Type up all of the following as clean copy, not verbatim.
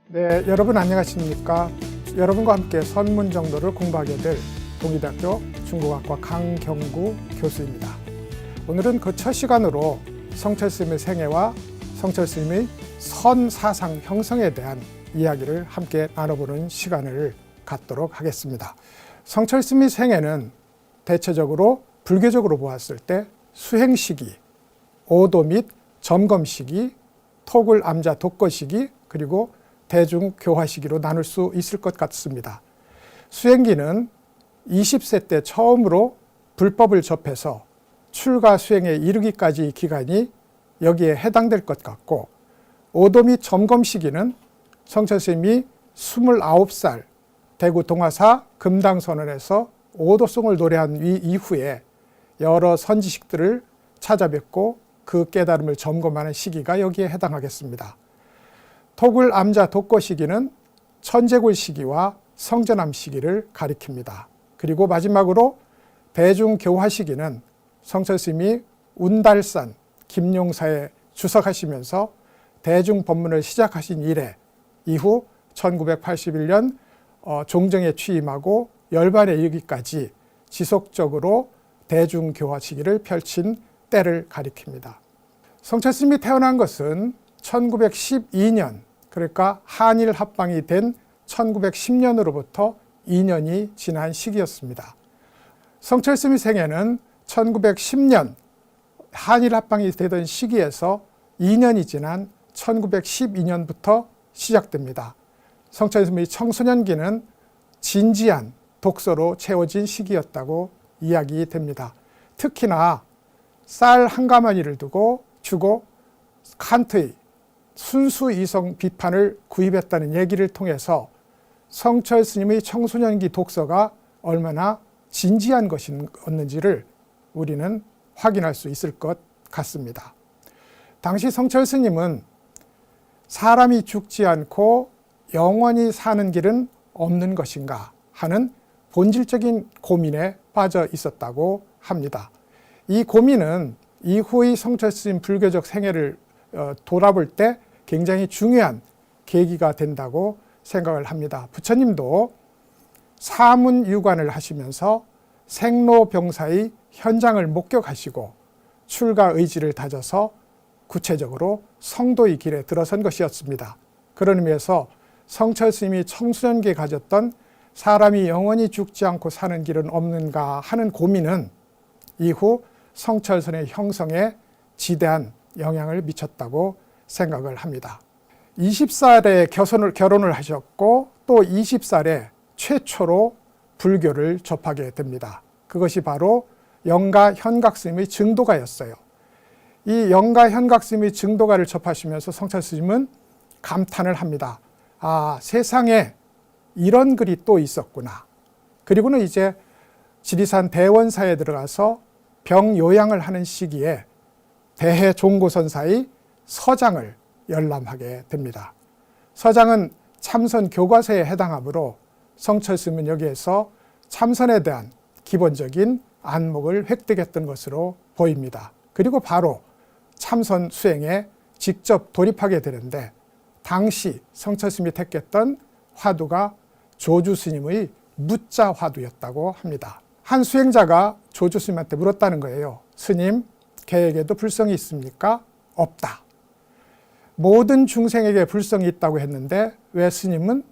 네, 여러분 안녕하십니까? 여러분과 함께 선문정도를 공부하게 될 동의대학교 중국학과 강경구 교수입니다. 오늘은 그 첫 시간으로 성철 스님의 생애와 성철 스님의 선사상 형성에 대한 이야기를 함께 나눠보는 시간을 갖도록 하겠습니다. 성철 스님의 생애는 대체적으로 불교적으로 보았을 때 수행 시기, 오도 및 점검 시기, 톡을 암자 독거 시기, 그리고 대중 교화 시기로 나눌 수 있을 것 같습니다. 수행기는 20세 때 처음으로 불법을 접해서 출가 수행에 이르기까지 기간이 여기에 해당될 것 같고, 오도 및 점검 시기는 성철 스님이 29살 대구 동화사 금당선언에서 오도송을 노래한 이후에 여러 선지식들을 찾아뵙고 그 깨달음을 점검하는 시기가 여기에 해당하겠습니다. 톡을 암자 독거 시기는 천재굴 시기와 성전암 시기를 가리킵니다. 그리고 마지막으로 대중교화 시기는 성철 스님이 운달산 김용사에 주석하시면서 대중법문을 시작하신 이래 이후 1981년 종정에 취임하고 열반에 이르기까지 지속적으로 대중교화 시기를 펼친 때를 가리킵니다. 성철 스님이 태어난 것은 1912년, 그러니까 한일 합방이 된 1910년으로부터 2년이 지난 시기였습니다. 성철 스님의 생애는 1910년 한일 합방이 되던 시기에서 2년이 지난 1912년부터 시작됩니다. 성철 스님의 청소년기는 진지한 독서로 채워진 시기였다고 이야기됩니다. 특히나 쌀 한 가마니를 주고 칸트의 순수 이성 비판을 구입했다는 얘기를 통해서 성철 스님의 청소년기 독서가 얼마나 진지한 것이었는지를 우리는 확인할 수 있을 것 같습니다. 당시 성철 스님은 사람이 죽지 않고 영원히 사는 길은 없는 것인가 하는 본질적인 고민에 빠져 있었다고 합니다. 이 고민은 이후의 성철 스님 불교적 생애를 돌아볼 때 굉장히 중요한 계기가 된다고 생각을 합니다. 부처님도 사문유관을 하시면서 생로병사의 현장을 목격하시고 출가 의지를 다져서 구체적으로 성도의 길에 들어선 것이었습니다. 그런 의미에서 성철 스님이 청소년기에 가졌던 사람이 영원히 죽지 않고 사는 길은 없는가 하는 고민은 이후 성철 스님의 형성에 지대한 영향을 미쳤다고 생각을 합니다. 20살에 결혼을 하셨고 또 20살에 최초로 불교를 접하게 됩니다. 그것이 바로 영가 현각 스님의 증도가였어요. 이 영가 현각 스님의 증도가를 접하시면서 성철 스님은 감탄을 합니다. 아, 세상에 이런 글이 또 있었구나. 그리고는 이제 지리산 대원사에 들어가서 병 요양을 하는 시기에 대해 종고선사의 서장을 열람하게 됩니다. 서장은 참선 교과서에 해당하므로 성철 스님은 여기에서 참선에 대한 기본적인 안목을 획득했던 것으로 보입니다. 그리고 바로 참선 수행에 직접 돌입하게 되는데, 당시 성철 스님이 택했던 화두가 조주 스님의 무자 화두였다고 합니다. 한 수행자가 조주 스님한테 물었다는 거예요. 스님, 개에게도 불성이 있습니까? 없다. 모든 중생에게 불성이 있다고 했는데 왜 스님은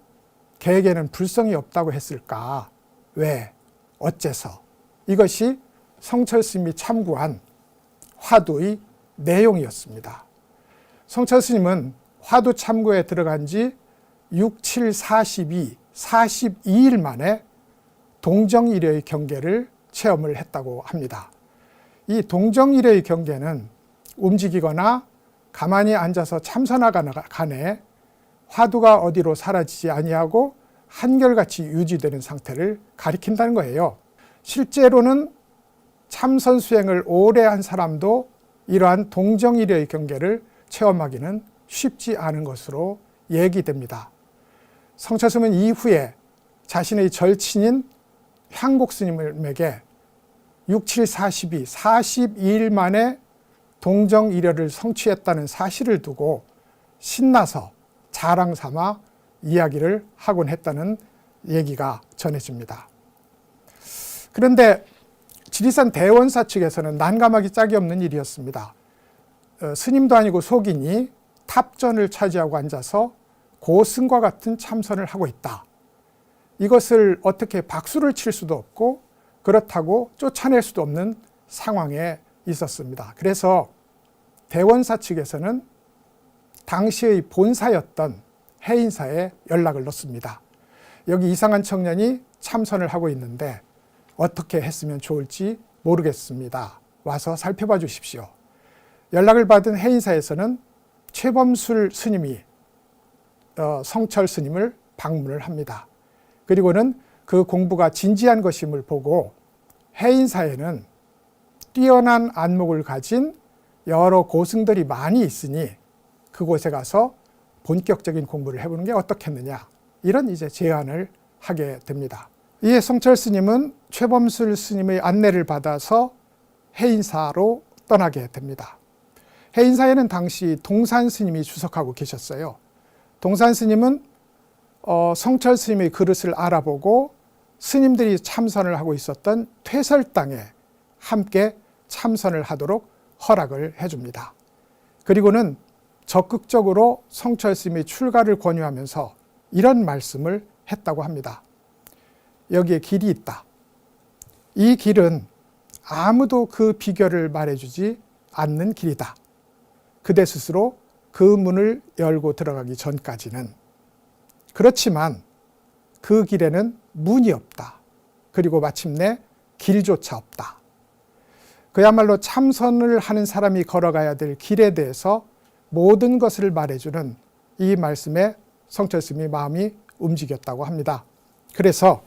개에게는 불성이 없다고 했을까? 왜? 어째서? 이것이 성철 스님이 참고한 화두의 내용이었습니다. 성철 스님은 화두 참고에 들어간 지 6, 7, 42, 42일 만에 동정일의 경계를 체험을 했다고 합니다. 이 동정일의 경계는 움직이거나 가만히 앉아서 참선하거나 간에 화두가 어디로 사라지지 아니하고 한결같이 유지되는 상태를 가리킨다는 거예요. 실제로는 참선 수행을 오래 한 사람도 이러한 동정일의 경계를 체험하기는 쉽지 않은 것으로 얘기됩니다. 성철 스님은 이후에 자신의 절친인 향곡 스님에게 6, 7, 42, 42일 만에 동정일혈을 성취했다는 사실을 두고 신나서 자랑 삼아 이야기를 하곤 했다는 얘기가 전해집니다. 그런데 지리산 대원사 측에서는 난감하기 짝이 없는 일이었습니다. 스님도 아니고 속인이 탑전을 차지하고 앉아서 고승과 같은 참선을 하고 있다. 이것을 어떻게 박수를 칠 수도 없고 그렇다고 쫓아낼 수도 없는 상황에 있었습니다. 그래서 대원사 측에서는 당시의 본사였던 해인사에 연락을 넣습니다. 여기 이상한 청년이 참선을 하고 있는데 어떻게 했으면 좋을지 모르겠습니다. 와서 살펴봐 주십시오. 연락을 받은 해인사에서는 최범술 스님이 성철 스님을 방문을 합니다. 그리고는 그 공부가 진지한 것임을 보고 해인사에는 뛰어난 안목을 가진 여러 고승들이 많이 있으니 그곳에 가서 본격적인 공부를 해보는 게 어떻겠느냐, 이런 이제 제안을 하게 됩니다. 이에 성철 스님은 최범술 스님의 안내를 받아서 해인사로 떠나게 됩니다. 해인사에는 당시 동산 스님이 주석하고 계셨어요. 동산 스님은 성철 스님의 그릇을 알아보고 스님들이 참선을 하고 있었던 퇴설당에 함께 참선을 하도록 허락을 해줍니다. 그리고는 적극적으로 성철 스님의 출가를 권유하면서 이런 말씀을 했다고 합니다. 여기에 길이 있다. 이 길은 아무도 그 비결을 말해주지 않는 길이다. 그대 스스로 그 문을 열고 들어가기 전까지는. 그렇지만 그 길에는 문이 없다. 그리고 마침내 길조차 없다. 그야말로 참선을 하는 사람이 걸어가야 될 길에 대해서 모든 것을 말해주는 이 말씀에 성철 스님이 마음이 움직였다고 합니다. 그래서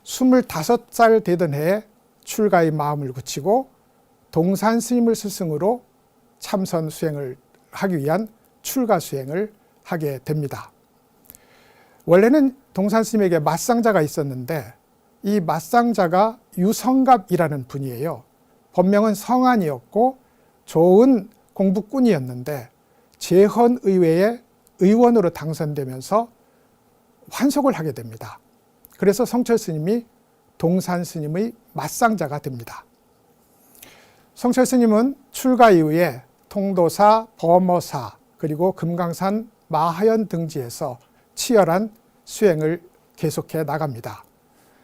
25살 되던 해에 출가의 마음을 굳히고 동산 스님을 스승으로 참선 수행을 하기 위한 출가 수행을 하게 됩니다. 원래는 동산 스님에게 맞상자가 있었는데 이 맞상자가 유성갑이라는 분이에요. 본명은 성안이었고 좋은 공부꾼이었는데 제헌의회의 의원으로 당선되면서 환속을 하게 됩니다. 그래서 성철 스님이 동산 스님의 맞상자가 됩니다. 성철 스님은 출가 이후에 통도사, 범어사, 그리고 금강산 마하연 등지에서 치열한 수행을 계속해 나갑니다.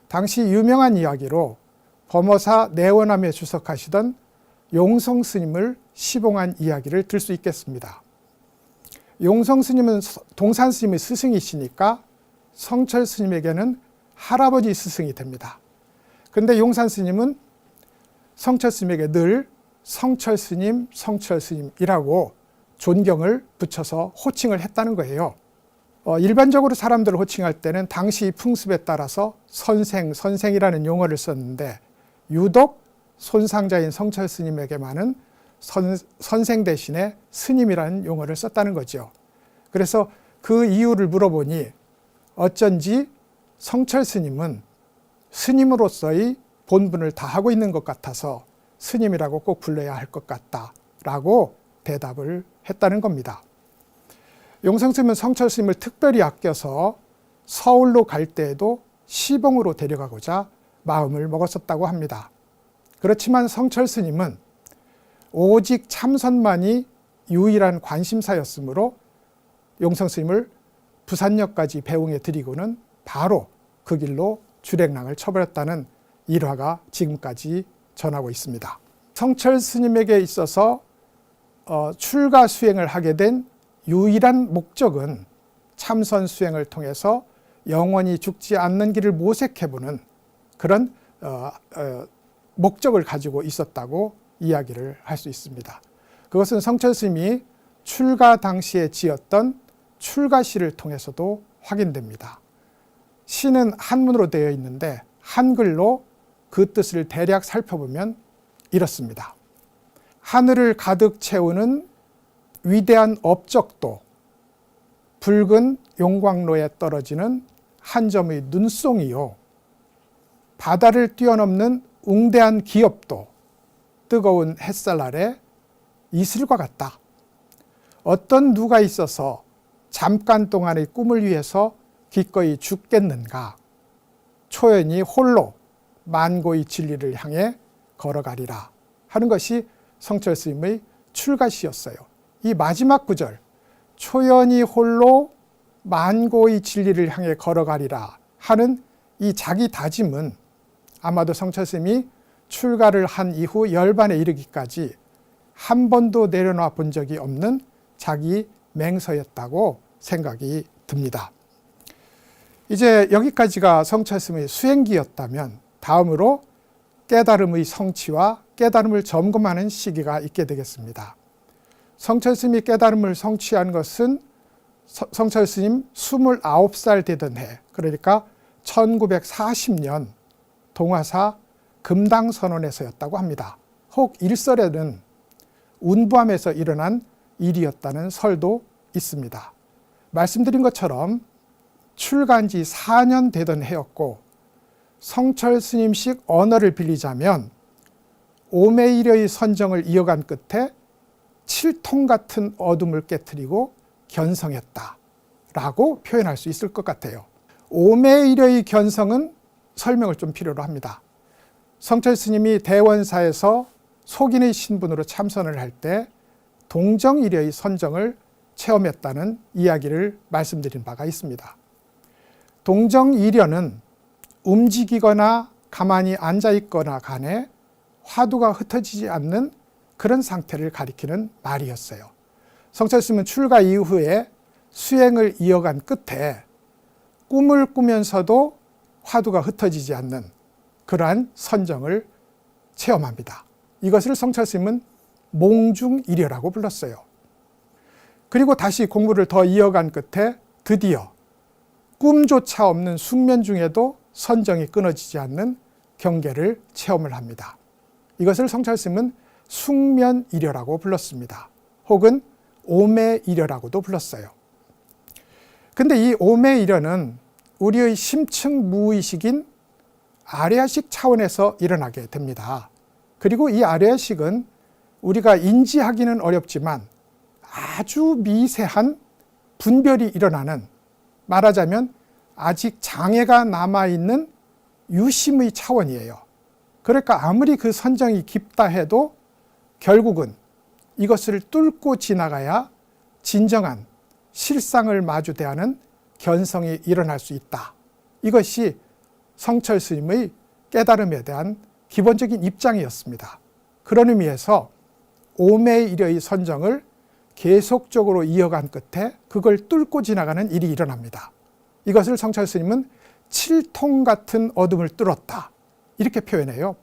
당시 유명한 이야기로 범어사 내원암에 주석하시던 용성 스님을 시봉한 이야기를 들 수 있겠습니다. 용성 스님은 동산 스님의 스승이시니까 성철 스님에게는 할아버지 스승이 됩니다. 그런데 용산 스님은 성철 스님에게 늘 성철 스님, 성철 스님이라고 존경을 붙여서 호칭을 했다는 거예요. 일반적으로 사람들을 호칭할 때는 당시 풍습에 따라서 선생, 선생이라는 용어를 썼는데 유독 손상자인 성철 스님에게만은 선생 대신에 스님이라는 용어를 썼다는 거죠. 그래서 그 이유를 물어보니 어쩐지 성철 스님은 스님으로서의 본분을 다하고 있는 것 같아서 스님이라고 꼭 불러야 할 것 같다라고 대답을 했다는 겁니다. 용성 스님은 성철 스님을 특별히 아껴서 서울로 갈 때에도 시봉으로 데려가고자 마음을 먹었었다고 합니다. 그렇지만 성철 스님은 오직 참선만이 유일한 관심사였으므로 용성 스님을 부산역까지 배웅해 드리고는 바로 그 길로 주랭랑을 쳐버렸다는 일화가 지금까지 전하고 있습니다. 성철 스님에게 있어서 출가 수행을 하게 된 유일한 목적은 참선 수행을 통해서 영원히 죽지 않는 길을 모색해보는 그런 목적을 가지고 있었다고 이야기를 할 수 있습니다. 그것은 성철 스님이 출가 당시에 지었던 출가시를 통해서도 확인됩니다. 시는 한문으로 되어 있는데 한글로 그 뜻을 대략 살펴보면 이렇습니다. 하늘을 가득 채우는 위대한 업적도 붉은 용광로에 떨어지는 한 점의 눈송이요. 바다를 뛰어넘는 웅대한 기업도 뜨거운 햇살 아래 이슬과 같다. 어떤 누가 있어서 잠깐 동안의 꿈을 위해서 기꺼이 죽겠는가? 초연이 홀로 만고의 진리를 향해 걸어가리라 하는 것이 성철 스님의 출가시였어요. 이 마지막 구절, 초연이 홀로 만고의 진리를 향해 걸어가리라 하는 이 자기 다짐은 아마도 성철 스님이 출가를 한 이후 열반에 이르기까지 한 번도 내려놔 본 적이 없는 자기 맹서였다고 생각이 듭니다. 이제 여기까지가 성철 스님의 수행기였다면 다음으로 깨달음의 성취와 깨달음을 점검하는 시기가 있게 되겠습니다. 성철 스님이 깨달음을 성취한 것은 성철 스님 29살 되던 해, 그러니까 1940년 동화사 금당선언에서였다고 합니다. 혹 일설에는 운부함에서 일어난 일이었다는 설도 있습니다. 말씀드린 것처럼 출가한 지 4년 되던 해였고, 성철 스님식 언어를 빌리자면 오매일여의 선정을 이어간 끝에 칠통 같은 어둠을 깨트리고 견성했다라고 표현할 수 있을 것 같아요. 오매일여의 견성은 설명을 좀 필요로 합니다. 성철 스님이 대원사에서 속인의 신분으로 참선을 할 때 동정일여의 선정을 체험했다는 이야기를 말씀드린 바가 있습니다. 동정일여는 움직이거나 가만히 앉아있거나 간에 화두가 흩어지지 않는 그런 상태를 가리키는 말이었어요. 성철 스님은 출가 이후에 수행을 이어간 끝에 꿈을 꾸면서도 화두가 흩어지지 않는 그러한 선정을 체험합니다. 이것을 성철 스님은 몽중일여라고 불렀어요. 그리고 다시 공부를 더 이어간 끝에 드디어 꿈조차 없는 숙면 중에도 선정이 끊어지지 않는 경계를 체험을 합니다. 이것을 성철 스님은 숙면일여라고 불렀습니다. 혹은 오매일여라고도 불렀어요. 근데 이 오매일여는 우리의 심층 무의식인 아래아식 차원에서 일어나게 됩니다. 그리고 이 아래아식은 우리가 인지하기는 어렵지만 아주 미세한 분별이 일어나는, 말하자면 아직 장애가 남아있는 유심의 차원이에요. 그러니까 아무리 그 선정이 깊다 해도 결국은 이것을 뚫고 지나가야 진정한 실상을 마주대하는 견성이 일어날 수 있다. 이것이 성철 스님의 깨달음에 대한 기본적인 입장이었습니다. 그런 의미에서 오매일여의 선정을 계속적으로 이어간 끝에 그걸 뚫고 지나가는 일이 일어납니다. 이것을 성철 스님은 칠통 같은 어둠을 뚫었다, 이렇게 표현해요.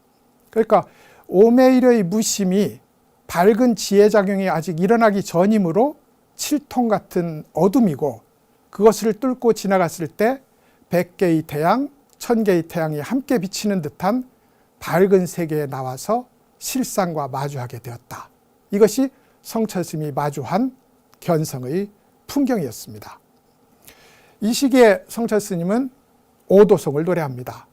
그러니까 오매일여의 무심이 밝은 지혜작용이 아직 일어나기 전이므로 칠통 같은 어둠이고, 그것을 뚫고 지나갔을 때 100개의 태양, 1000개의 태양이 함께 비치는 듯한 밝은 세계에 나와서 실상과 마주하게 되었다. 이것이 성철 스님이 마주한 견성의 풍경이었습니다. 이 시기에 성철 스님은 오도송을 노래합니다.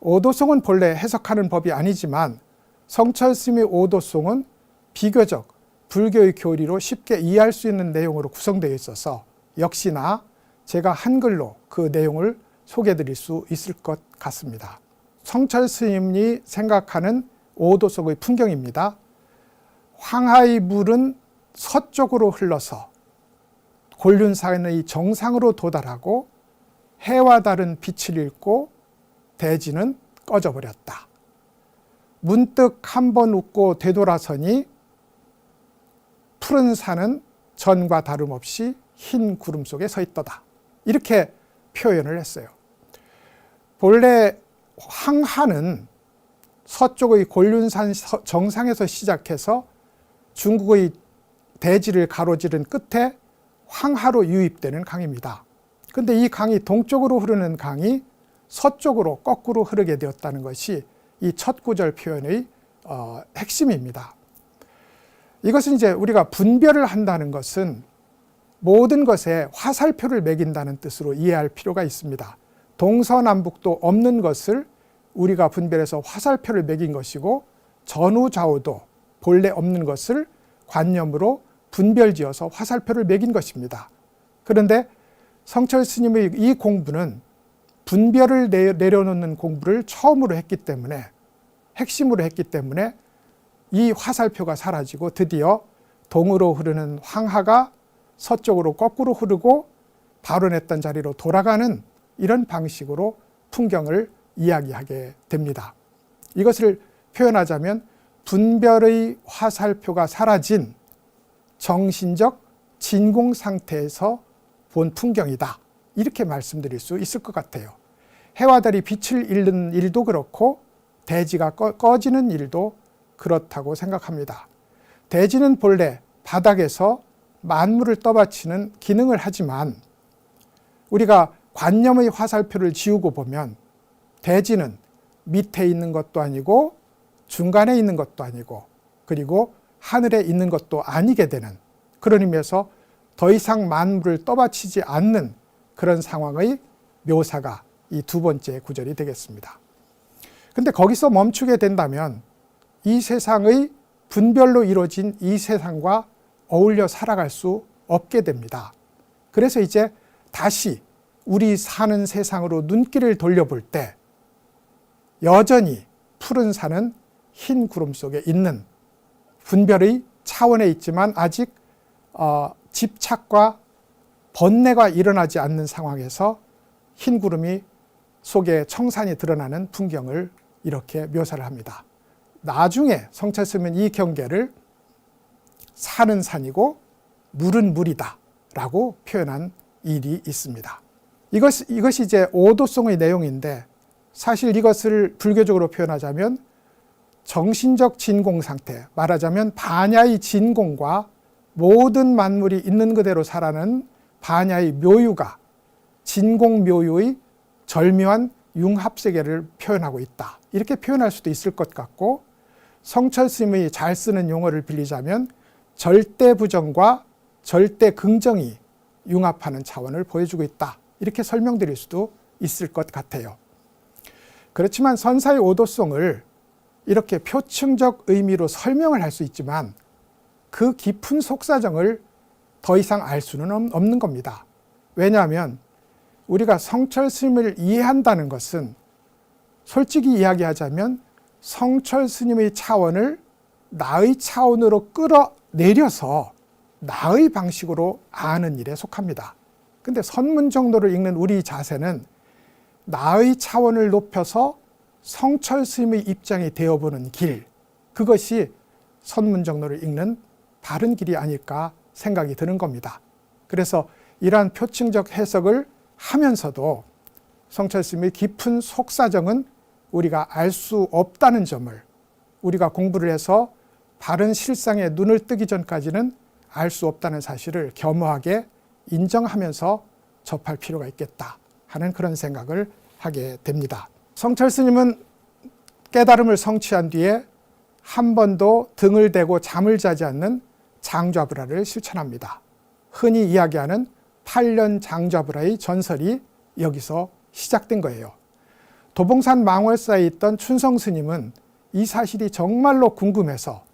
오도송은 본래 해석하는 법이 아니지만 성철 스님의 오도송은 비교적 불교의 교리로 쉽게 이해할 수 있는 내용으로 구성되어 있어서 역시나 제가 한글로 그 내용을 소개해 드릴 수 있을 것 같습니다. 성철 스님이 생각하는 오도송의 풍경입니다. 황하의 물은 서쪽으로 흘러서 곤륜산의 정상으로 도달하고 해와 다른 빛을 잃고 대지는 꺼져버렸다. 문득 한 번 웃고 되돌아서니 푸른 산은 전과 다름없이 흰 구름 속에 서 있도다. 이렇게 표현을 했어요. 본래 황하는 서쪽의 곤륜산 정상에서 시작해서 중국의 대지를 가로지른 끝에 황하로 유입되는 강입니다. 그런데 이 강이 동쪽으로 흐르는 강이 서쪽으로 거꾸로 흐르게 되었다는 것이 이 첫 구절 표현의 핵심입니다. 이것은 이제 우리가 분별을 한다는 것은 모든 것에 화살표를 매긴다는 뜻으로 이해할 필요가 있습니다. 동서남북도 없는 것을 우리가 분별해서 화살표를 매긴 것이고, 전후좌우도 본래 없는 것을 관념으로 분별지어서 화살표를 매긴 것입니다. 그런데 성철 스님의 이 공부는 분별을 내려놓는 공부를 처음으로 했기 때문에, 핵심으로 했기 때문에 이 화살표가 사라지고 드디어 동으로 흐르는 황하가 서쪽으로 거꾸로 흐르고 발원했던 자리로 돌아가는 이런 방식으로 풍경을 이야기하게 됩니다. 이것을 표현하자면 분별의 화살표가 사라진 정신적 진공 상태에서 본 풍경이다, 이렇게 말씀드릴 수 있을 것 같아요. 해와 달이 빛을 잃는 일도 그렇고 대지가 꺼지는 일도 그렇다고 생각합니다. 대지는 본래 바닥에서 만물을 떠받치는 기능을 하지만 우리가 관념의 화살표를 지우고 보면 대지는 밑에 있는 것도 아니고 중간에 있는 것도 아니고 그리고 하늘에 있는 것도 아니게 되는, 그런 의미에서 더 이상 만물을 떠받치지 않는 그런 상황의 묘사가 이 두 번째 구절이 되겠습니다. 근데 거기서 멈추게 된다면 이 세상의 분별로 이루어진 이 세상과 어울려 살아갈 수 없게 됩니다. 그래서 이제 다시 우리 사는 세상으로 눈길을 돌려볼 때 여전히 푸른 산은 흰 구름 속에 있는 분별의 차원에 있지만 아직 집착과 번뇌가 일어나지 않는 상황에서 흰 구름이 속에 청산이 드러나는 풍경을 이렇게 묘사를 합니다. 나중에 성철 스님은 이 경계를 산은 산이고 물은 물이다 라고 표현한 일이 있습니다. 이것이 이제 오도송의 내용인데, 사실 이것을 불교적으로 표현하자면 정신적 진공 상태, 말하자면 반야의 진공과 모든 만물이 있는 그대로 살아가는 반야의 묘유가 진공 묘유의 절묘한 융합세계를 표현하고 있다, 이렇게 표현할 수도 있을 것 같고, 성철 스님의 잘 쓰는 용어를 빌리자면 절대 부정과 절대 긍정이 융합하는 차원을 보여주고 있다, 이렇게 설명드릴 수도 있을 것 같아요. 그렇지만 선사의 오도송을 이렇게 표층적 의미로 설명을 할 수 있지만 그 깊은 속사정을 더 이상 알 수는 없는 겁니다. 왜냐하면 우리가 성철 스님을 이해한다는 것은 솔직히 이야기하자면 성철 스님의 차원을 나의 차원으로 끌어내려서 나의 방식으로 아는 일에 속합니다. 근데 선문정도를 읽는 우리 자세는 나의 차원을 높여서 성철 스님의 입장이 되어보는 길, 그것이 선문정도를 읽는 바른 길이 아닐까 생각이 드는 겁니다. 그래서 이러한 표층적 해석을 하면서도 성철 스님의 깊은 속사정은 우리가 알 수 없다는 점을, 우리가 공부를 해서 바른 실상에 눈을 뜨기 전까지는 알 수 없다는 사실을 겸허하게 인정하면서 접할 필요가 있겠다 하는 그런 생각을 하게 됩니다. 성철 스님은 깨달음을 성취한 뒤에 한 번도 등을 대고 잠을 자지 않는 장좌불화를 실천합니다. 흔히 이야기하는 8년 장좌불화의 전설이 여기서 시작된 거예요. 도봉산 망월사에 있던 춘성 스님은 이 사실이 정말로 궁금해서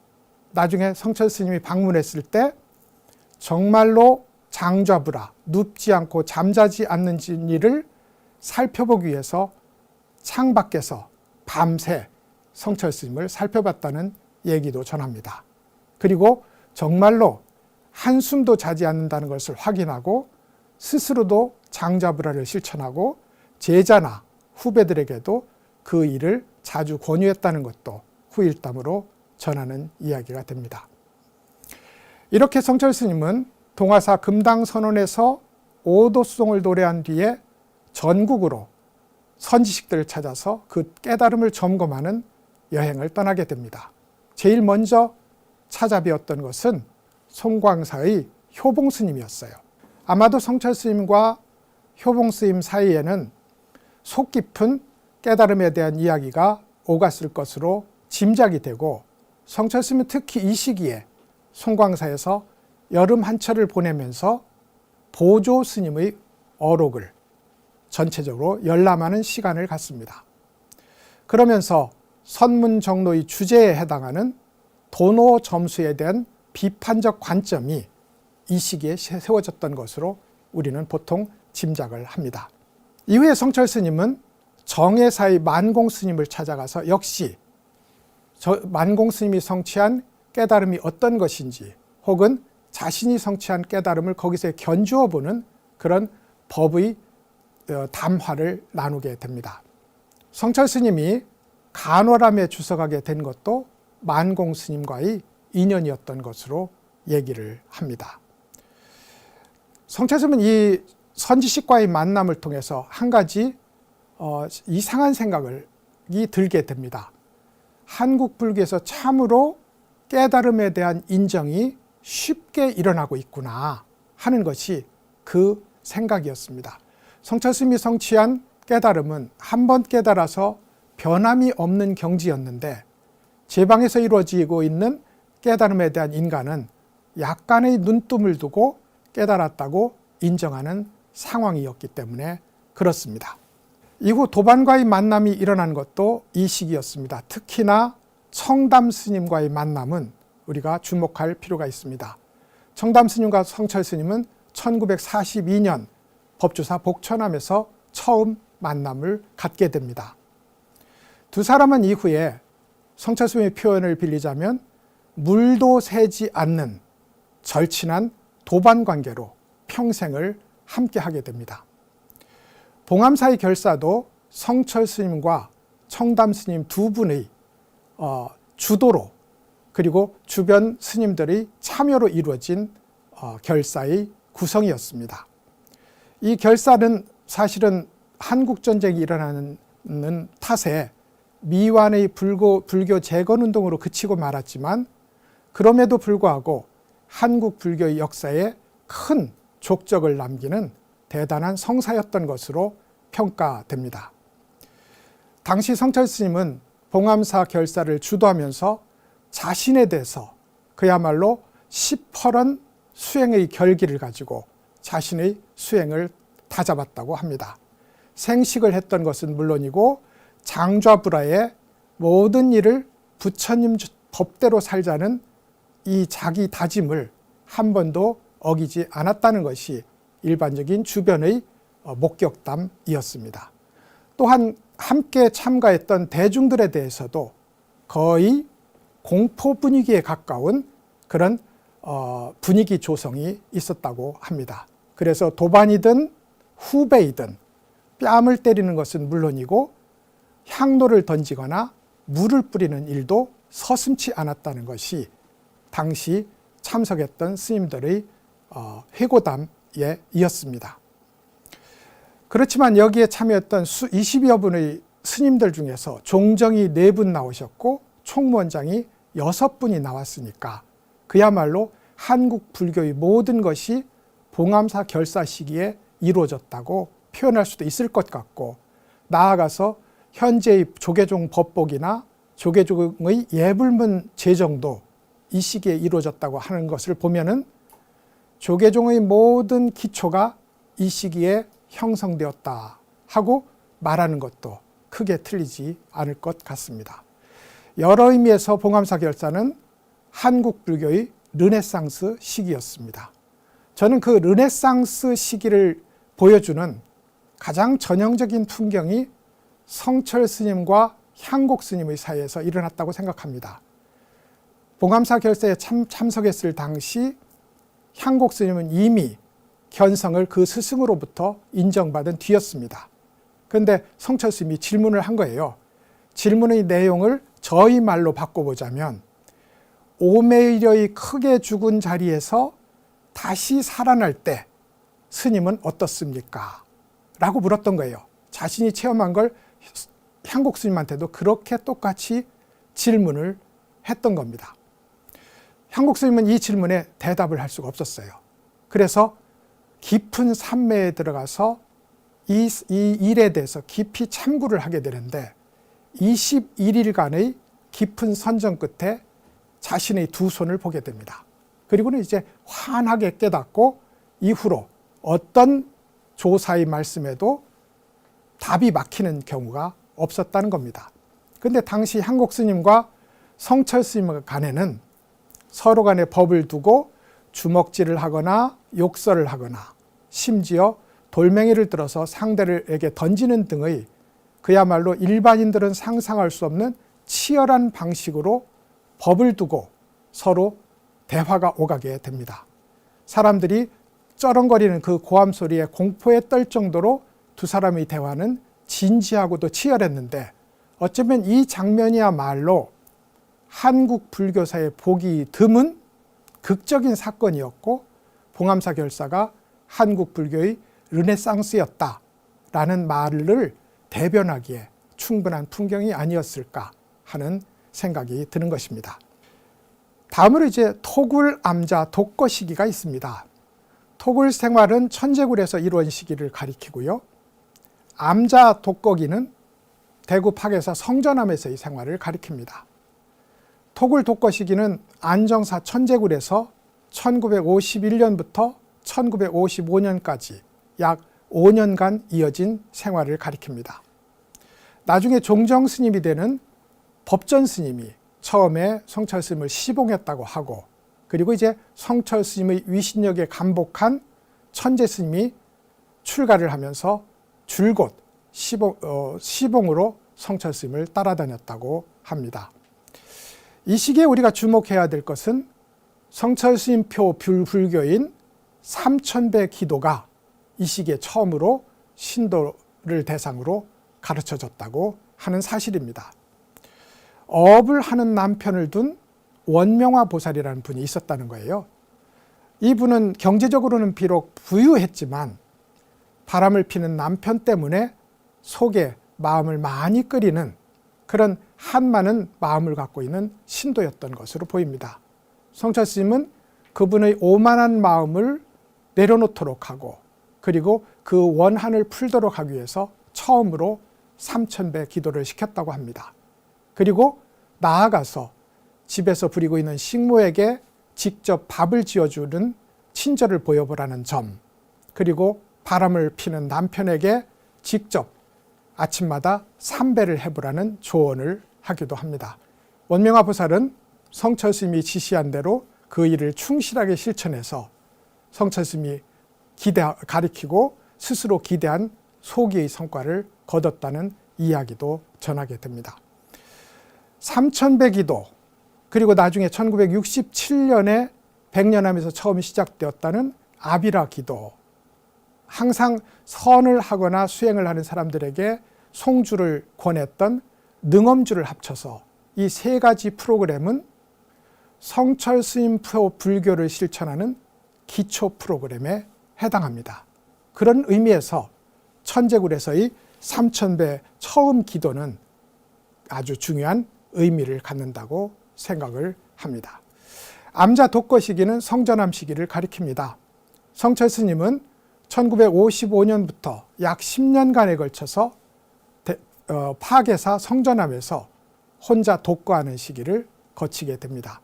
나중에 성철 스님이 방문했을 때 정말로 장좌불화, 눕지 않고 잠자지 않는지를 살펴보기 위해서 창밖에서 밤새 성철 스님을 살펴봤다는 얘기도 전합니다. 그리고 정말로 한숨도 자지 않는다는 것을 확인하고 스스로도 장좌불화를 실천하고 제자나 후배들에게도 그 일을 자주 권유했다는 것도 후일담으로 전하는 이야기가 됩니다. 이렇게 성철 스님은 동화사 금당선원에서 오도송을 노래한 뒤에 전국으로 선지식들을 찾아서 그 깨달음을 점검하는 여행을 떠나게 됩니다. 제일 먼저 찾아뵈었던 것은 송광사의 효봉 스님이었어요. 아마도 성철 스님과 효봉 스님 사이에는 속 깊은 깨달음에 대한 이야기가 오갔을 것으로 짐작이 되고, 성철 스님은 특히 이 시기에 송광사에서 여름 한철을 보내면서 보조 스님의 어록을 전체적으로 열람하는 시간을 갖습니다. 그러면서 선문정로의 주제에 해당하는 도노 점수에 대한 비판적 관점이 이 시기에 세워졌던 것으로 우리는 보통 짐작을 합니다. 이후에 성철 스님은 정해사의 만공 스님을 찾아가서 역시 만공 스님이 성취한 깨달음이 어떤 것인지 혹은 자신이 성취한 깨달음을 거기서 견주어 보는 그런 법의 담화를 나누게 됩니다. 성철 스님이 간월암에 주석하게 된 것도 만공 스님과의 인연이었던 것으로 얘기를 합니다. 성철 스님은 이 선지식과의 만남을 통해서 한 가지 이상한 생각이 들게 됩니다. 한국 불교에서 참으로 깨달음에 대한 인정이 쉽게 일어나고 있구나 하는 것이 그 생각이었습니다. 성철 스님이 성취한 깨달음은 한 번 깨달아서 변함이 없는 경지였는데 제방에서 이루어지고 있는 깨달음에 대한 인간은 약간의 눈뜸을 두고 깨달았다고 인정하는 상황이었기 때문에 그렇습니다. 이후 도반과의 만남이 일어난 것도 이 시기였습니다. 특히나 청담 스님과의 만남은 우리가 주목할 필요가 있습니다. 청담 스님과 성철 스님은 1942년 법주사 복천암에서 처음 만남을 갖게 됩니다. 두 사람은 이후에 성철 스님의 표현을 빌리자면 물도 새지 않는 절친한 도반 관계로 평생을 함께 하게 됩니다. 봉암사의 결사도 성철 스님과 청담 스님 두 분의 주도로 그리고 주변 스님들의 참여로 이루어진 결사의 구성이었습니다. 이 결사는 사실은 한국전쟁이 일어나는 탓에 미완의 불교 재건운동으로 그치고 말았지만 그럼에도 불구하고 한국 불교의 역사에 큰 족적을 남기는 대단한 성사였던 것으로 평가됩니다. 당시 성철 스님은 봉암사 결사를 주도하면서 자신에 대해서 그야말로 시퍼런 수행의 결기를 가지고 자신의 수행을 다잡았다고 합니다. 생식을 했던 것은 물론이고 장좌불하의 모든 일을 부처님 법대로 살자는 이 자기 다짐을 한 번도 어기지 않았다는 것이 일반적인 주변의 목격담이었습니다. 또한 함께 참가했던 대중들에 대해서도 거의 공포 분위기에 가까운 그런 분위기 조성이 있었다고 합니다. 그래서 도반이든 후배이든 뺨을 때리는 것은 물론이고 향로를 던지거나 물을 뿌리는 일도 서슴지 않았다는 것이 당시 참석했던 스님들의 회고담에 이었습니다. 그렇지만 여기에 참여했던 20여 분의 스님들 중에서 종정이 4분 나오셨고 총무원장이 6분이 나왔으니까 그야말로 한국 불교의 모든 것이 봉암사 결사 시기에 이루어졌다고 표현할 수도 있을 것 같고, 나아가서 현재의 조계종 법복이나 조계종의 예불문 제정도 이 시기에 이루어졌다고 하는 것을 보면은 조계종의 모든 기초가 이 시기에 형성되었다 하고 말하는 것도 크게 틀리지 않을 것 같습니다. 여러 의미에서 봉암사 결사는 한국 불교의 르네상스 시기였습니다. 저는 그 르네상스 시기를 보여주는 가장 전형적인 풍경이 성철 스님과 향곡 스님의 사이에서 일어났다고 생각합니다. 봉암사 결사에 참석했을 당시 향곡 스님은 이미 견성을 그 스승으로부터 인정받은 뒤였습니다. 그런데 성철 스님이 질문을 한 거예요. 질문의 내용을 저희 말로 바꿔보자면, 오매이려의 크게 죽은 자리에서 다시 살아날 때 스님은 어떻습니까? 라고 물었던 거예요. 자신이 체험한 걸 향곡 스님한테도 그렇게 똑같이 질문을 했던 겁니다. 향곡 스님은 이 질문에 대답을 할 수가 없었어요. 그래서 깊은 산매에 들어가서 이 일에 대해서 깊이 참고를 하게 되는데 21일간의 깊은 선정 끝에 자신의 두 손을 보게 됩니다. 그리고는 이제 환하게 깨닫고 이후로 어떤 조사의 말씀에도 답이 막히는 경우가 없었다는 겁니다. 그런데 당시 향곡 스님과 성철 스님 간에는 서로 간에 법을 두고 주먹질을 하거나 욕설을 하거나 심지어 돌멩이를 들어서 상대에게 던지는 등의 그야말로 일반인들은 상상할 수 없는 치열한 방식으로 법을 두고 서로 대화가 오가게 됩니다. 사람들이 쩌렁거리는 그 고함 소리에 공포에 떨 정도로 두 사람의 대화는 진지하고도 치열했는데, 어쩌면 이 장면이야말로 한국 불교사의 보기 드문 극적인 사건이었고 봉암사 결사가 한국 불교의 르네상스였다라는 말을 대변하기에 충분한 풍경이 아니었을까 하는 생각이 드는 것입니다. 다음으로 이제 토굴, 암자, 독거 시기가 있습니다. 토굴 생활은 천재굴에서 이루어진 시기를 가리키고요. 암자, 독거기는 대구 파괴사 성전암에서의 생활을 가리킵니다. 토굴, 독거 시기는 안정사 천재굴에서 1951년부터 1955년까지 약 5년간 이어진 생활을 가리킵니다. 나중에 종정 스님이 되는 법전 스님이 처음에 성철 스님을 시봉했다고 하고, 그리고 이제 성철 스님의 위신력에 감복한 천재 스님이 출가를 하면서 줄곧 시봉으로 성철 스님을 따라다녔다고 합니다. 이 시기에 우리가 주목해야 될 것은 성철 스님표 불교인 삼천배 기도가 이 시기에 처음으로 신도를 대상으로 가르쳐졌다고 하는 사실입니다. 업을 하는 남편을 둔 원명화 보살이라는 분이 있었다는 거예요. 이분은 경제적으로는 비록 부유했지만 바람을 피는 남편 때문에 속에 마음을 많이 끓이는 그런 한많은 마음을 갖고 있는 신도였던 것으로 보입니다. 성철 스님은 그분의 오만한 마음을 내려놓도록 하고, 그리고 그 원한을 풀도록 하기 위해서 처음으로 삼천배 기도를 시켰다고 합니다. 그리고 나아가서 집에서 부리고 있는 식모에게 직접 밥을 지어주는 친절을 보여보라는 점, 그리고 바람을 피는 남편에게 직접 아침마다 삼배를 해보라는 조언을 하기도 합니다. 원명화 보살은 성철 스님이 지시한 대로 그 일을 충실하게 실천해서 성철 스님이 가리키고 스스로 기대한 소기의 성과를 거뒀다는 이야기도 전하게 됩니다. 삼천배 기도, 그리고 나중에 1967년에 백년암에서 처음 시작되었다는 아비라 기도, 항상 선을 하거나 수행을 하는 사람들에게 송주를 권했던 능엄주를 합쳐서 이 세 가지 프로그램은 성철 스님표 불교를 실천하는 기초 프로그램에 해당합니다. 그런 의미에서 천재굴에서의 삼천배 처음 기도는 아주 중요한 의미를 갖는다고 생각을 합니다. 암자 독거 시기는 성전암 시기를 가리킵니다. 성철 스님은 1955년부터 약 10년간에 걸쳐서 파괴사 성전암에서 혼자 독거하는 시기를 거치게 됩니다.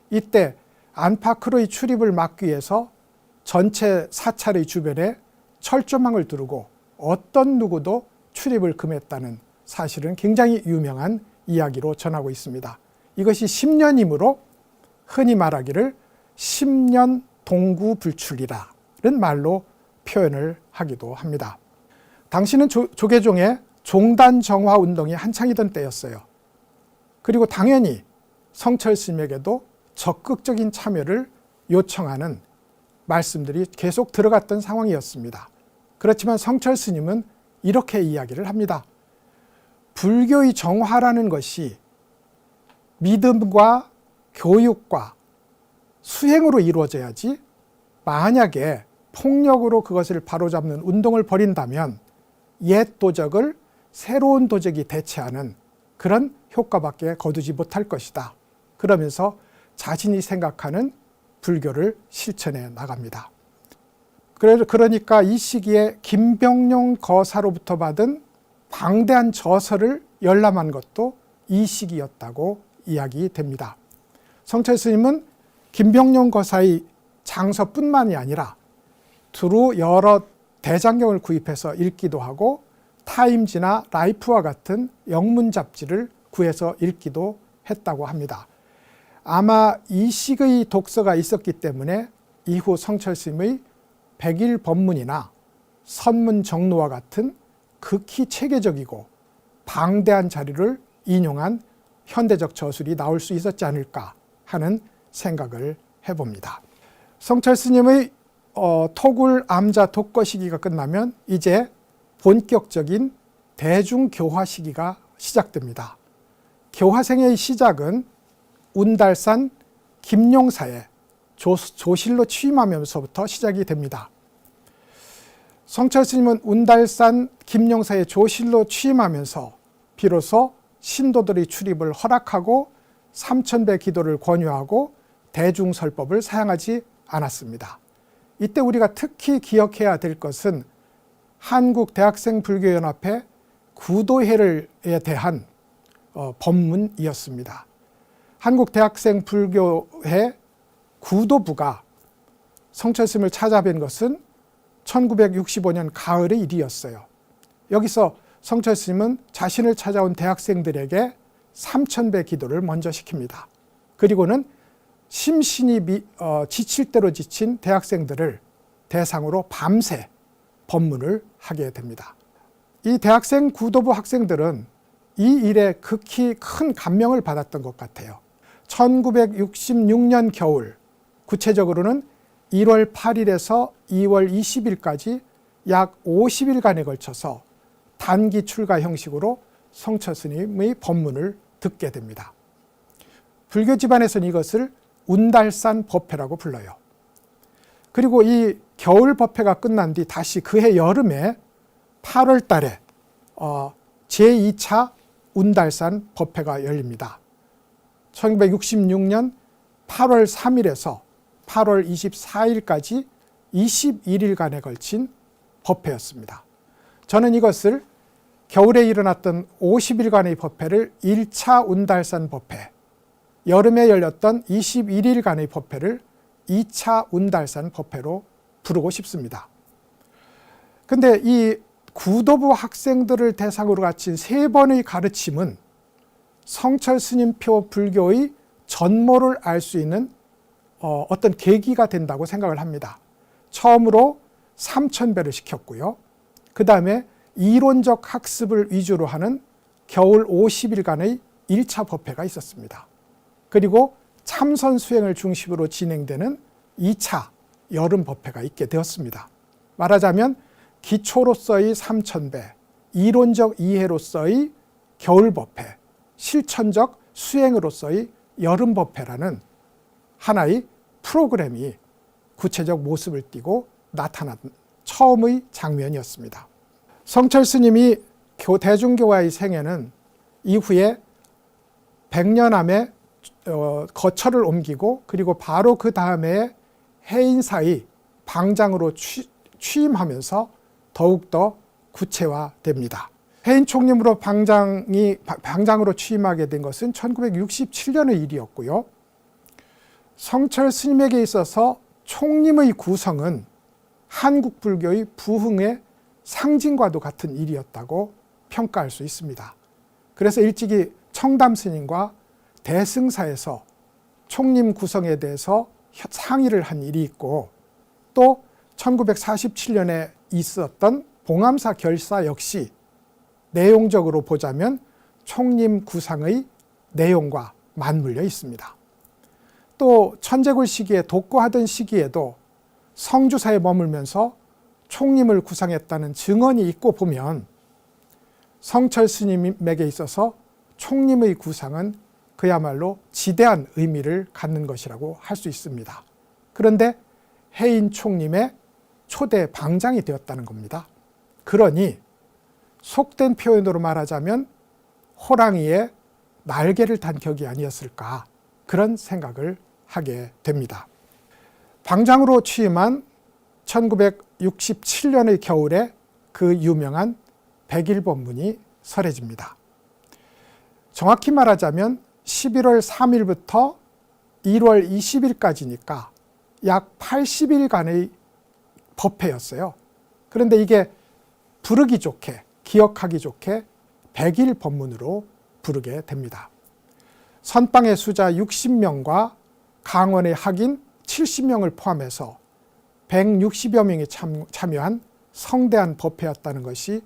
이때 안팎으로의 출입을 막기 위해서 전체 사찰의 주변에 철조망을 두르고 어떤 누구도 출입을 금했다는 사실은 굉장히 유명한 이야기로 전하고 있습니다. 이것이 10년이므로 흔히 말하기를 10년 동구불출이라는 말로 표현을 하기도 합니다. 당시는 조계종의 종단정화 운동이 한창이던 때였어요. 그리고 당연히 성철 스님에게도 적극적인 참여를 요청하는 말씀들이 계속 들어갔던 상황이었습니다. 그렇지만 성철 스님은 이렇게 이야기를 합니다. 불교의 정화라는 것이 믿음과 교육과 수행으로 이루어져야지, 만약에 폭력으로 그것을 바로잡는 운동을 벌인다면 옛 도적을 새로운 도적이 대체하는 그런 효과밖에 거두지 못할 것이다. 그러면서 자신이 생각하는 불교를 실천해 나갑니다. 그러니까 이 시기에 김병룡 거사로부터 받은 방대한 저서를 열람한 것도 이 시기였다고 이야기됩니다. 성철 스님은 김병룡 거사의 장서뿐만이 아니라 두루 여러 대장경을 구입해서 읽기도 하고 타임지나 라이프와 같은 영문 잡지를 구해서 읽기도 했다고 합니다. 아마 이 식의 독서가 있었기 때문에 이후 성철 스님의 백일 법문이나 선문정로와 같은 극히 체계적이고 방대한 자료를 인용한 현대적 저술이 나올 수 있었지 않을까 하는 생각을 해봅니다. 성철 스님의 토굴 암자 독거 시기가 끝나면 이제 본격적인 대중교화 시기가 시작됩니다. 교화생의 시작은 운달산 김용사에 조실로 취임하면서부터 시작이 됩니다. 성철 스님은 운달산 김용사의 조실로 취임하면서 비로소 신도들의 출입을 허락하고 삼천배 기도를 권유하고 대중설법을 사용하지 않았습니다. 이때 우리가 특히 기억해야 될 것은 한국대학생불교연합회 구도회에 대한 법문이었습니다. 한국대학생불교회 구도부가 성철 스님을 찾아뵌 것은 1965년 가을의 일이었어요. 여기서 성철 스님은 자신을 찾아온 대학생들에게 삼천배 기도를 먼저 시킵니다. 그리고는 심신이 지칠 대로 지친 대학생들을 대상으로 밤새 법문을 하게 됩니다. 이 대학생 구도부 학생들은 이 일에 극히 큰 감명을 받았던 것 같아요. 1966년 겨울, 구체적으로는 1월 8일에서 2월 20일까지 약 50일간에 걸쳐서 단기 출가 형식으로 성철 스님의 법문을 듣게 됩니다. 불교 집안에서는 이것을 운달산 법회라고 불러요. 그리고 이 겨울 법회가 끝난 뒤 다시 그해 여름에 8월 달에 제2차 운달산 법회가 열립니다. 1966년 8월 3일에서 8월 24일까지 21일간에 걸친 법회였습니다. 저는 이것을 겨울에 일어났던 50일간의 법회를 1차 운달산 법회, 여름에 열렸던 21일간의 법회를 2차 운달산 법회로 부르고 싶습니다. 근데 이 구도부 학생들을 대상으로 갖춘 3번의 가르침은 성철 스님표 불교의 전모를 알 수 있는 어떤 계기가 된다고 생각을 합니다. 처음으로 삼천배를 시켰고요. 그 다음에 이론적 학습을 위주로 하는 겨울 50일간의 1차 법회가 있었습니다. 그리고 참선 수행을 중심으로 진행되는 2차 여름 법회가 있게 되었습니다. 말하자면 기초로서의 삼천배, 이론적 이해로서의 겨울 법회, 실천적 수행으로서의 여름 법회라는 하나의 프로그램이 구체적 모습을 띠고 나타난 처음의 장면이었습니다. 성철 스님이 대중교화의 생애는 이후에 백년암에 거처를 옮기고 그리고 바로 그 다음에 해인사의 방장으로 취임하면서 더욱더 구체화됩니다. 해인 총림으로 방장으로 취임하게 된 것은 1967년의 일이었고요. 성철 스님에게 있어서 총림의 구성은 한국 불교의 부흥의 상징과도 같은 일이었다고 평가할 수 있습니다. 그래서 일찍이 청담 스님과 대승사에서 총림 구성에 대해서 상의를 한 일이 있고, 또 1947년에 있었던 봉암사 결사 역시 내용적으로 보자면 총림 구상의 내용과 맞물려 있습니다. 또 천재굴 시기에 독고하던 시기에도 성주사에 머물면서 총림을 구상했다는 증언이 있고 보면 성철 스님에게 있어서 총림의 구상은 그야말로 지대한 의미를 갖는 것이라고 할 수 있습니다. 그런데 해인 총림의 초대 방장이 되었다는 겁니다. 그러니 속된 표현으로 말하자면 호랑이의 날개를 단 격이 아니었을까, 그런 생각을 하게 됩니다. 방장으로 취임한 1967년의 겨울에 그 유명한 백일법문이 설해집니다. 정확히 말하자면 11월 3일부터 1월 20일까지니까 약 80일간의 법회였어요. 그런데 이게 부르기 좋게, 기억하기 좋게 백일법문으로 부르게 됩니다. 선방의 수자 60명과 강원의 학인 70명을 포함해서 160여 명이 참여한 성대한 법회였다는 것이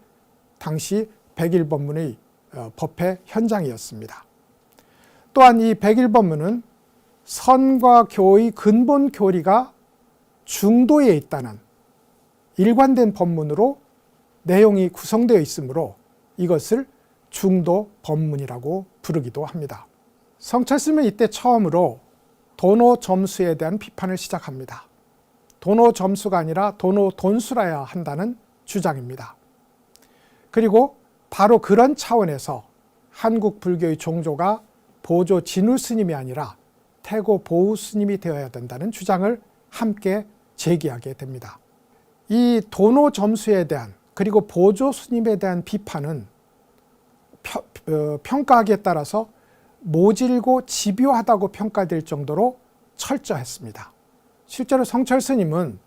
당시 백일법문의 법회 현장이었습니다. 또한 이 백일법문은 선과 교의 근본 교리가 중도에 있다는 일관된 법문으로 내용이 구성되어 있으므로 이것을 중도 법문이라고 부르기도 합니다. 성철스님은 이때 처음으로 도노 점수에 대한 비판을 시작합니다. 도노 점수가 아니라 도노 돈수라야 한다는 주장입니다. 그리고 바로 그런 차원에서 한국 불교의 종조가 보조 진우 스님이 아니라 태고 보우 스님이 되어야 된다는 주장을 함께 제기하게 됩니다. 이 도노 점수에 대한 그리고 보조 스님에 대한 비판은 평가하기에 따라서 모질고 집요하다고 평가될 정도로 철저했습니다. 실제로 성철 스님은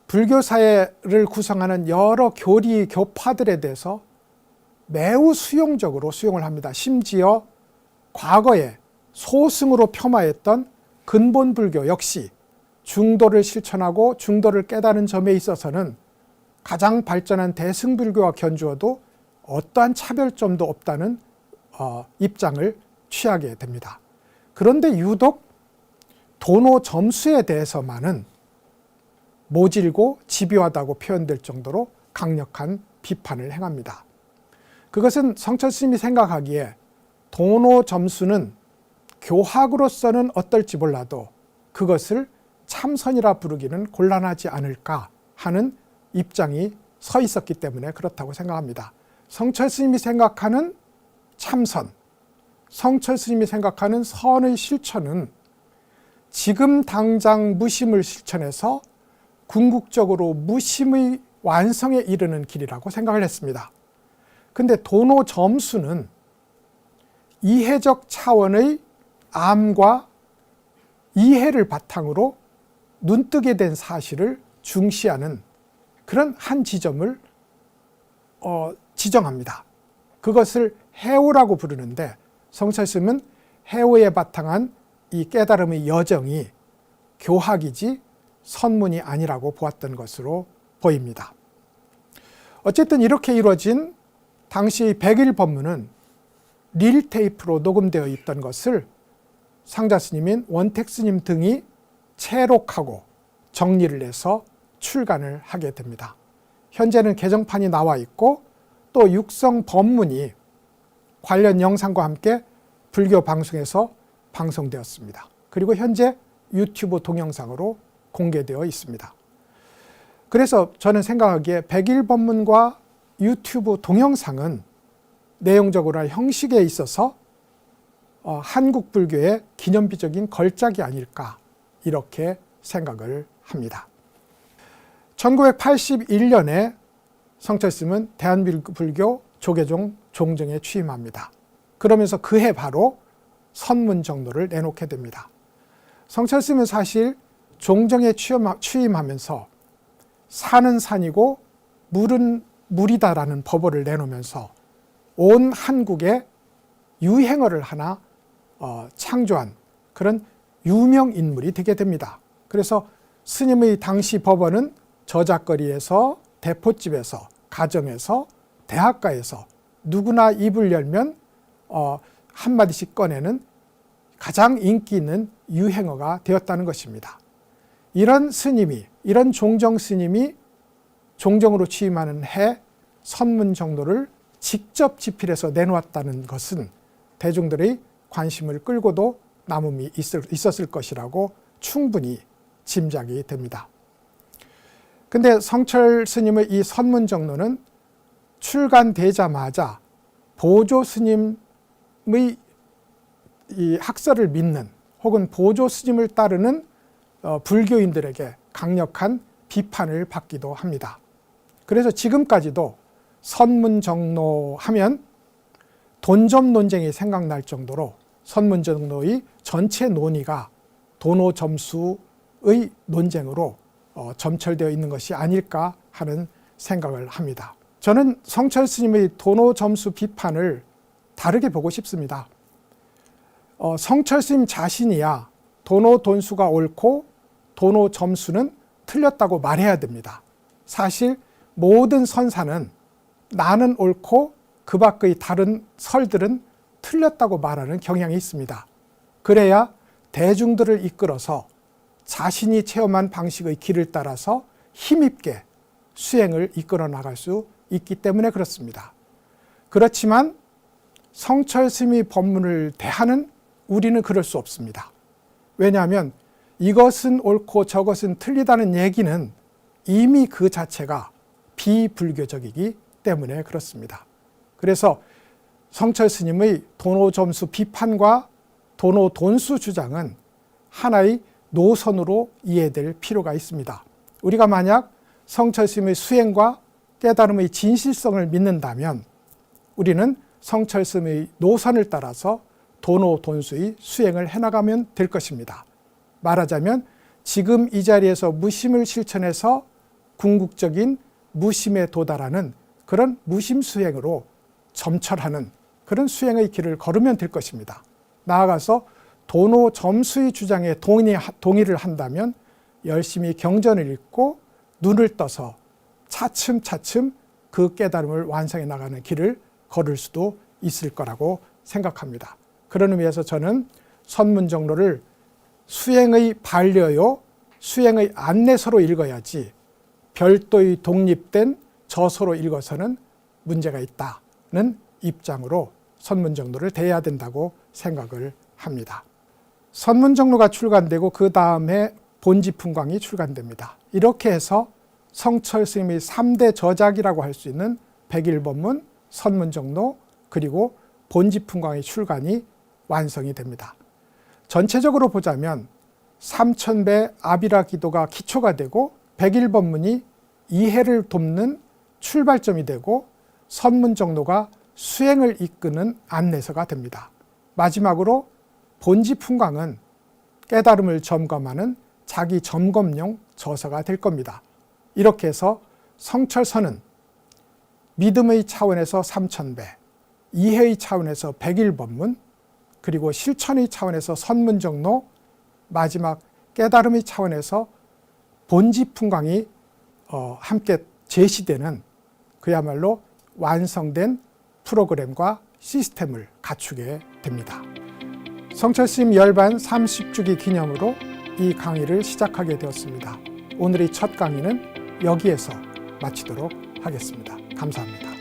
불교 사회를 구성하는 여러 교리 교파들에 대해서 매우 수용적으로 수용을 합니다. 심지어 과거에 소승으로 폄하했던 근본 불교 역시 중도를 실천하고 중도를 깨달은 점에 있어서는 가장 발전한 대승불교와 견주어도 어떠한 차별점도 없다는 입장을 취하게 됩니다. 그런데 유독 도노 점수에 대해서만은 모질고 집요하다고 표현될 정도로 강력한 비판을 행합니다. 그것은 성철 스님이 생각하기에 도노 점수는 교학으로서는 어떨지 몰라도 그것을 참선이라 부르기는 곤란하지 않을까 하는 입장이 서 있었기 때문에 그렇다고 생각합니다. 성철 스님이 생각하는 참선, 성철 스님이 생각하는 선의 실천은 지금 당장 무심을 실천해서 궁극적으로 무심의 완성에 이르는 길이라고 생각을 했습니다. 근데 도노 점수는 이해적 차원의 암과 이해를 바탕으로 눈뜨게 된 사실을 중시하는 그런 한 지점을 지정합니다. 그것을 해오라고 부르는데 성철 스님은 해오에 바탕한 이 깨달음의 여정이 교학이지 선문이 아니라고 보았던 것으로 보입니다. 어쨌든 이렇게 이루어진 당시 백일법문은 릴테이프로 녹음되어 있던 것을 상자스님인 원택스님 등이 채록하고 정리를 해서 출간을 하게 됩니다. 현재는 개정판이 나와 있고 또 육성 법문이 관련 영상과 함께 불교 방송에서 방송되었습니다. 그리고 현재 유튜브 동영상으로 공개되어 있습니다. 그래서 저는 생각하기에 백일법문과 유튜브 동영상은 내용적으로나 형식에 있어서 한국 불교의 기념비적인 걸작이 아닐까 이렇게 생각을 합니다. 1981년에 성철 스님은 대한불교 조계종 종정에 취임합니다. 그러면서 그해 바로 선문정로를 내놓게 됩니다. 성철 스님은 사실 종정에 취임하면서 산은 산이고 물은 물이다라는 법어를 내놓으면서 온 한국에 유행어를 하나 창조한 그런 유명 인물이 되게 됩니다. 그래서 스님의 당시 법어는 저작거리에서 대포집에서 가정에서 대학가에서 누구나 입을 열면 한마디씩 꺼내는 가장 인기 있는 유행어가 되었다는 것입니다. 이런 스님이, 이런 종정 스님이 종정으로 취임하는 해 선문정로를 직접 집필해서 내놓았다는 것은 대중들의 관심을 끌고도 남음이 있었을 것이라고 충분히 짐작이 됩니다. 근데 성철 스님의 이 선문정로는 출간되자마자 보조 스님의 이 학설을 믿는 혹은 보조 스님을 따르는 불교인들에게 강력한 비판을 받기도 합니다. 그래서 지금까지도 선문정로 하면 돈점 논쟁이 생각날 정도로 선문정로의 전체 논의가 도노 점수의 논쟁으로 점철되어 있는 것이 아닐까 하는 생각을 합니다. 저는 성철 스님의 도노 점수 비판을 다르게 보고 싶습니다. 성철 스님 자신이야 도노 돈수가 옳고 도노 점수는 틀렸다고 말해야 됩니다. 사실 모든 선사는 나는 옳고 그 밖의 다른 설들은 틀렸다고 말하는 경향이 있습니다. 그래야 대중들을 이끌어서 자신이 체험한 방식의 길을 따라서 힘있게 수행을 이끌어 나갈 수 있기 때문에 그렇습니다. 그렇지만 성철 스님의 법문을 대하는 우리는 그럴 수 없습니다. 왜냐하면 이것은 옳고 저것은 틀리다는 얘기는 이미 그 자체가 비불교적이기 때문에 그렇습니다. 그래서 성철 스님의 도노점수 비판과 도노돈수 주장은 하나의 노선으로 이해될 필요가 있습니다. 우리가 만약 성철 스님의 수행과 깨달음의 진실성을 믿는다면 우리는 성철 스님의 노선을 따라서 도노돈수의 수행을 해나가면 될 것입니다. 말하자면 지금 이 자리에서 무심을 실천해서 궁극적인 무심에 도달하는 그런 무심 수행으로 점철하는 그런 수행의 길을 걸으면 될 것입니다. 나아가서 도노점수의 주장에 동의를 한다면 열심히 경전을 읽고 눈을 떠서 차츰차츰 그 깨달음을 완성해 나가는 길을 걸을 수도 있을 거라고 생각합니다. 그런 의미에서 저는 선문정로를 수행의 반려요, 수행의 안내서로 읽어야지 별도의 독립된 저서로 읽어서는 문제가 있다는 입장으로 선문정로를 대해야 된다고 생각을 합니다. 선문정로가 출간되고 그 다음에 본지풍광이 출간됩니다. 이렇게 해서 성철 스님의 3대 저작이라고 할 수 있는 백일법문, 선문정로, 그리고 본지풍광의 출간이 완성이 됩니다. 전체적으로 보자면 삼천배 아비라 기도가 기초가 되고 백일법문이 이해를 돕는 출발점이 되고 선문정로가 수행을 이끄는 안내서가 됩니다. 마지막으로 본지풍광은 깨달음을 점검하는 자기 점검용 저서가 될 겁니다. 이렇게 해서 성철서는 믿음의 차원에서 삼천배, 이해의 차원에서 백일법문, 그리고 실천의 차원에서 선문정로, 마지막 깨달음의 차원에서 본지풍광이 함께 제시되는 그야말로 완성된 프로그램과 시스템을 갖추게 됩니다. 성철 스님 열반 30주기 기념으로 이 강의를 시작하게 되었습니다. 오늘의 첫 강의는 여기에서 마치도록 하겠습니다. 감사합니다.